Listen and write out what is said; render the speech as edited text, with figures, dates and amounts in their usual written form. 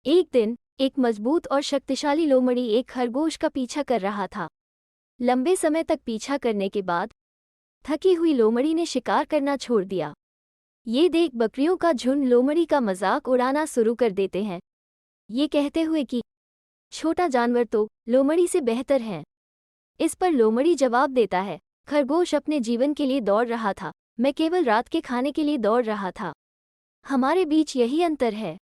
एक दिन एक मजबूत और शक्तिशाली लोमड़ी एक खरगोश का पीछा कर रहा था। लंबे समय तक पीछा करने के बाद थकी हुई लोमड़ी ने शिकार करना छोड़ दिया। ये देख बकरियों का झुंड लोमड़ी का मजाक उड़ाना शुरू कर देते हैं, ये कहते हुए कि छोटा जानवर तो लोमड़ी से बेहतर है। इस पर लोमड़ी जवाब देता है, खरगोश अपने जीवन के लिए दौड़ रहा था, मैं केवल रात के खाने के लिए दौड़ रहा था। हमारे बीच यही अंतर है।